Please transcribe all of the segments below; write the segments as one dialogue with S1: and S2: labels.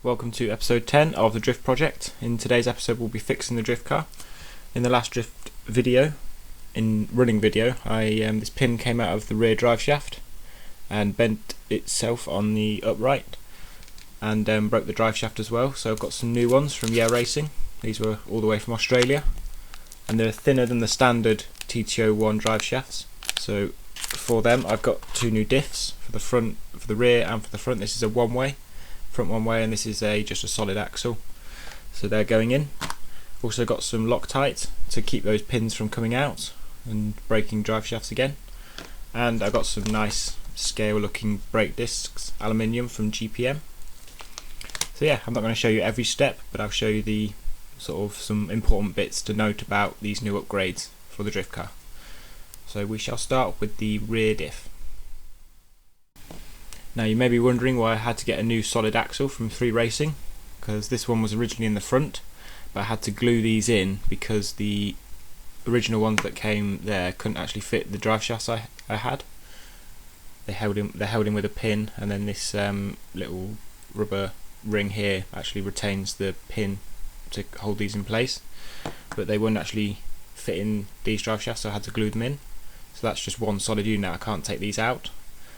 S1: welcome to episode 10 of the drift project. In today's episode we'll be fixing the drift car. In the last drift video, running video, this pin came out of the rear drive shaft and bent itself on the upright and broke the drive shaft as well. So I've got some new ones from Racing. These were all the way from Australia and they're thinner than the standard TT01 drive shafts. So for them I've got two new diffs for the front, for the rear and for the front. This is a one-way, front one way, and this is just a solid axle, so they're going in. Also got some Loctite to keep those pins from coming out and breaking drive shafts again, and I got some nice scale looking brake discs, aluminium from GPM. So yeah, I'm not going to show you every step, but I'll show you the sort of some important bits to note about these new upgrades for the drift car. So we shall start with the rear diff. Now you may be wondering why I had to get a new solid axle from 3 Racing, because this one was originally in the front, but I had to glue these in because the original ones that came there couldn't actually fit the drive shafts I had. They're held in with a pin, and then this little rubber ring here actually retains the pin to hold these in place, but they wouldn't actually fit in these drive shafts, so I had to glue them in. So that's just one solid unit. I can't take these out,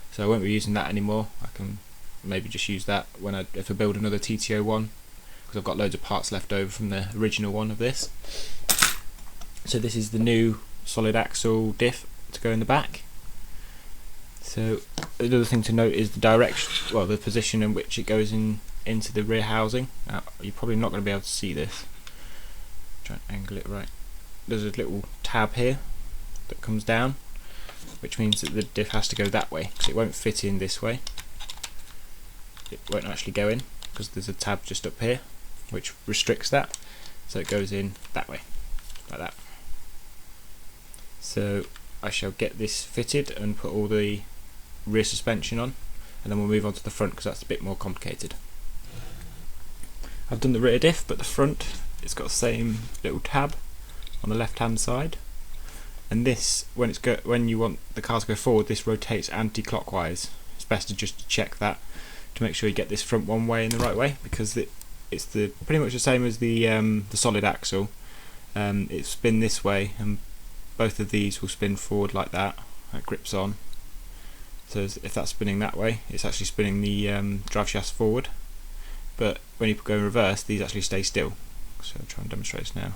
S1: so I won't be using that anymore. I can maybe just use that if I build another TT01, because I've got loads of parts left over from the original one of this. So this is the new solid axle diff to go in the back. So another thing to note is the direction, well, the position in which it goes into the rear housing. Now, you're probably not going to be able to see this. Try and angle it right. There's a little tab here that comes down, which means that the diff has to go that way, because it won't fit in this way. It won't actually go in because there's a tab just up here which restricts that, so it goes in that way, like that. So I shall get this fitted and put all the rear suspension on, and then we'll move on to the front because that's a bit more complicated. I've done the rear diff, but the front, it's got the same little tab on the left hand side, and this, when you want the car to go forward, this rotates anti-clockwise. It's best to just check that to make sure you get this front one way in the right way, because it's pretty much the same as the solid axle. It spin this way, and both of these will spin forward like that. That grips on. So if that's spinning that way, it's actually spinning the drive shafts forward. But when you go in reverse, these actually stay still. So I'll try and demonstrate this now.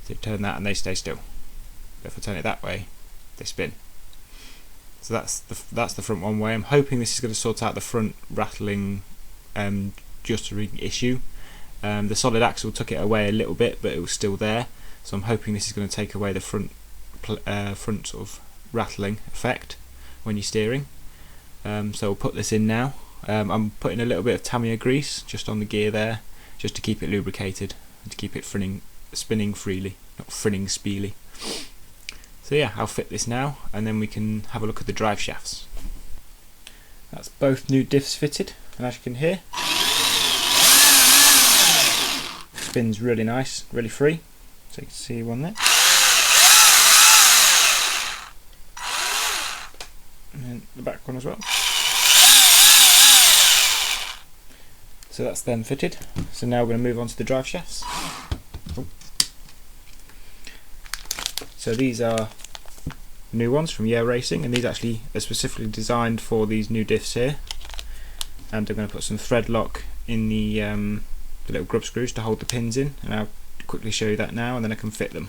S1: So you turn that and they stay still. But if I turn it that way, they spin. So that's the front one way. I'm hoping this is going to sort out the front rattling juttering issue. The solid axle took it away a little bit, but it was still there. So I'm hoping this is going to take away the front sort of rattling effect when you're steering. So we'll put this in now. I'm putting a little bit of Tamiya grease just on the gear there, just to keep it lubricated and to keep it spinning freely, not frinning speely. So yeah, I'll fit this now, and then we can have a look at the drive shafts. That's both new diffs fitted, and as you can hear, spins really nice, really free. So you can see one there. And then the back one as well. So that's them fitted. So now we're going to move on to the drive shafts. So these are new ones from Racing, and these actually are specifically designed for these new diffs here. And I'm going to put some thread lock in the little grub screws to hold the pins in, and I'll quickly show you that now, and then I can fit them.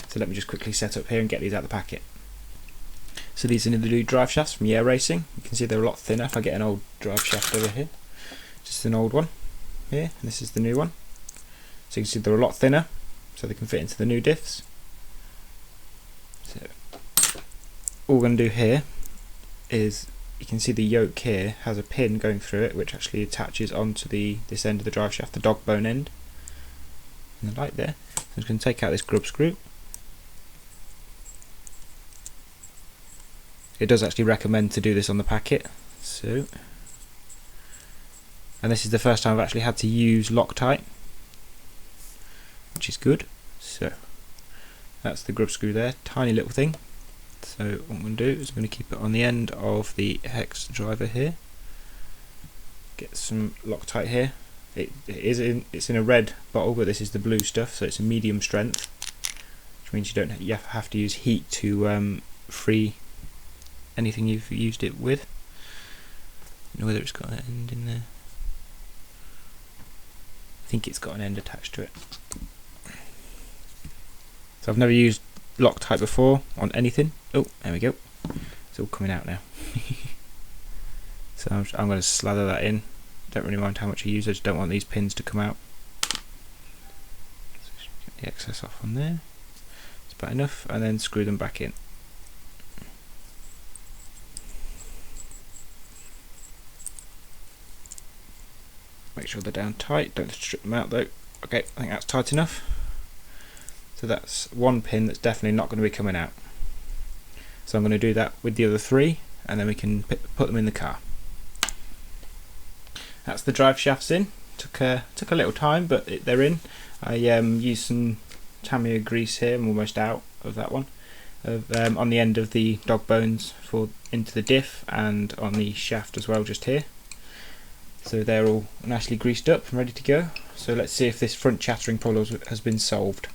S1: So let me just quickly set up here and get these out of the packet. So these are the new drive shafts from Racing. You can see they're a lot thinner. If I get an old drive shaft over here, just an old one here, and this is the new one. So you can see they're a lot thinner, so they can fit into the new diffs. So all we're going to do here is, you can see the yoke here has a pin going through it which actually attaches onto this end of the drive shaft, the dog bone end, and the light there. So I'm just going to take out this grub screw. It does actually recommend to do this on the packet. So, and this is the first time I've actually had to use Loctite, which is good. So that's the grub screw there, tiny little thing. So what I'm going to do is I'm going to keep it on the end of the hex driver here, get some Loctite here. It's in a red bottle, but this is the blue stuff, so it's a medium strength, which means you have to use heat to free anything you've used it with. I don't know whether it's got an end in there. I think it's got an end attached to it. So I've never used Loctite before on anything. Oh, there we go. It's all coming out now. So I'm going to slather that in. Don't really mind how much I use, I just don't want these pins to come out. So get the excess off on there. It's about enough, and then screw them back in. Make sure they're down tight, don't strip them out though. Okay, I think that's tight enough. So that's one pin that's definitely not going to be coming out. So I'm going to do that with the other three, and then we can put them in the car. That's the drive shafts in. Took a little time, but they're in. I used some Tamiya grease here. I'm almost out of that one. On the end of the dog bones into the diff, and on the shaft as well, just here. So they're all nicely greased up and ready to go. So let's see if this front chattering problem has been solved.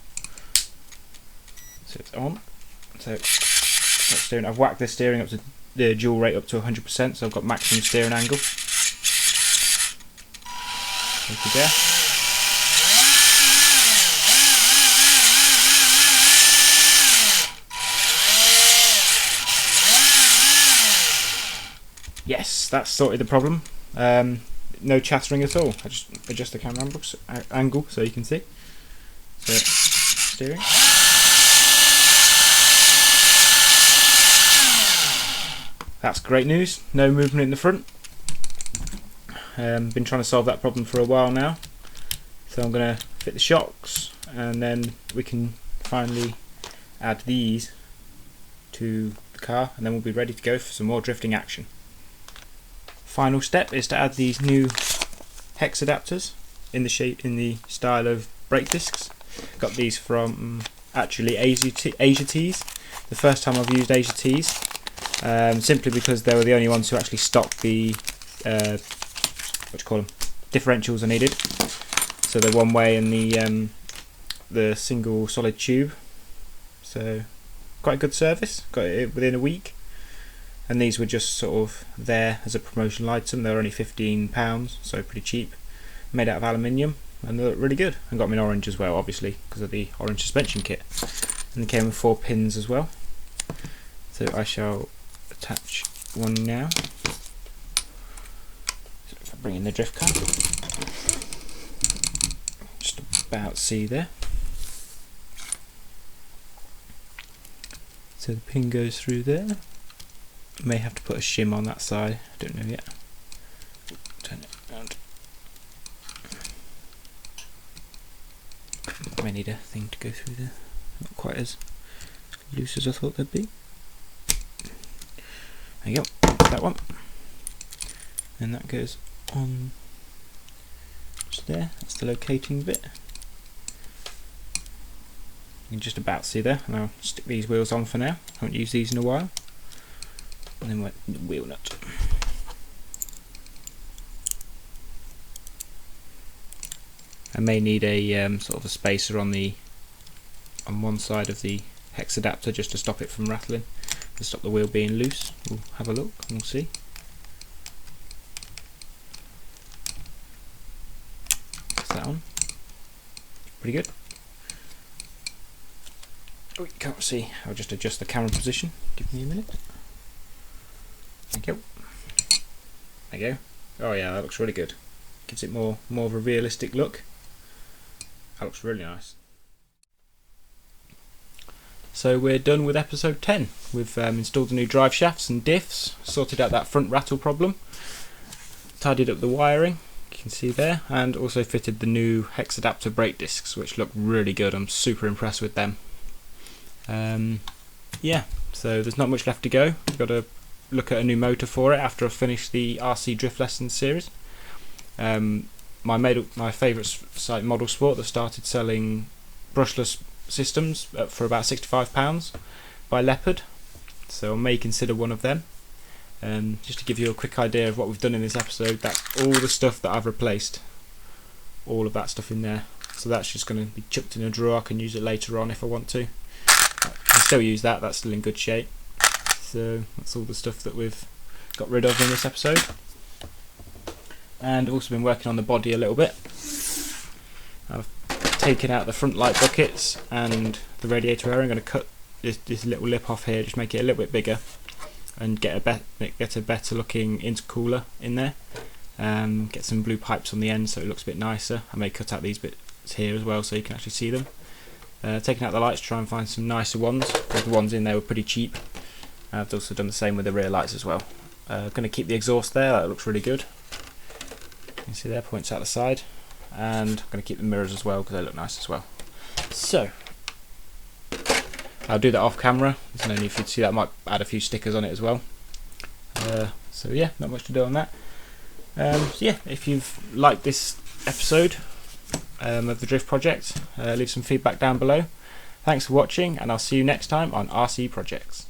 S1: So it's on. So steering. I've whacked the steering up to the dual rate up to 100%, so I've got maximum steering angle. There we go. Yes, that's sorted the problem. No chattering at all. I just adjust the camera angle so you can see. So steering. That's great news. No movement in the front. Been trying to solve that problem for a while now. So I'm going to fit the shocks, and then we can finally add these to the car, and then we'll be ready to go for some more drifting action. Final step is to add these new hex adapters in the style of brake discs. Got these from actually Asia Tees. The first time I've used Asia Tees, simply because they were the only ones who actually stocked the differentials I needed. So the one way and the single solid tube. So quite a good service. Got it within a week. And these were just sort of there as a promotional item. They were only £15, so pretty cheap. Made out of aluminium, and they look really good. And got them in orange as well, obviously, because of the orange suspension kit. And they came with 4 pins as well. So I shall attach one now. So if I bring in the drift car, just about see there. So the pin goes through there. May have to put a shim on that side, I don't know yet. Turn it around. May need a thing to go through there. Not quite as loose as I thought they'd be. There you go, that one. And that goes on just there, that's the locating bit. You can just about see there, and I'll stick these wheels on for now. I haven't used these in a while. And then the wheel nut. I may need a sort of a spacer on one side of the hex adapter just to stop it from rattling, to stop the wheel being loose. We'll have a look and we'll see. That's that on. Pretty good. Oh, you can't see. I'll just adjust the camera position. Give me a minute. Thank you. There you go. Oh yeah, that looks really good. Gives it more of a realistic look. That looks really nice. So we're done with episode 10. We've installed the new drive shafts and diffs, sorted out that front rattle problem, tidied up the wiring, you can see there, and also fitted the new hex adapter brake discs, which look really good. I'm super impressed with them. Yeah, so there's not much left to go. We've got to look at a new motor for it after I've finished the RC Drift Lessons series. My favourite site, Model Sport, that started selling brushless systems for about £65 by Leopard, so I may consider one of them. Just to give you a quick idea of what we've done in this episode, that's all the stuff that I've replaced, all of that stuff in there. So that's just going to be chucked in a drawer. I can use it later on if I want to. I can still use that, that's still in good shape. So that's all the stuff that we've got rid of in this episode. And I've also been working on the body a little bit. I've taken out the front light buckets and the radiator area. I'm going to cut this little lip off here, just make it a little bit bigger and get a better looking intercooler in there. Get some blue pipes on the end so it looks a bit nicer. I may cut out these bits here as well so you can actually see them. Taking out the lights, try and find some nicer ones, because the ones in there were pretty cheap. I've also done the same with the rear lights as well. Going to keep the exhaust there, that looks really good. You can see there, points out the side. And I'm going to keep the mirrors as well because they look nice as well. So I'll do that off camera. There's no need for you to see that. I might add a few stickers on it as well. So yeah, not much to do on that. So yeah, if you've liked this episode of the Drift Project, leave some feedback down below. Thanks for watching, and I'll see you next time on RC Projects.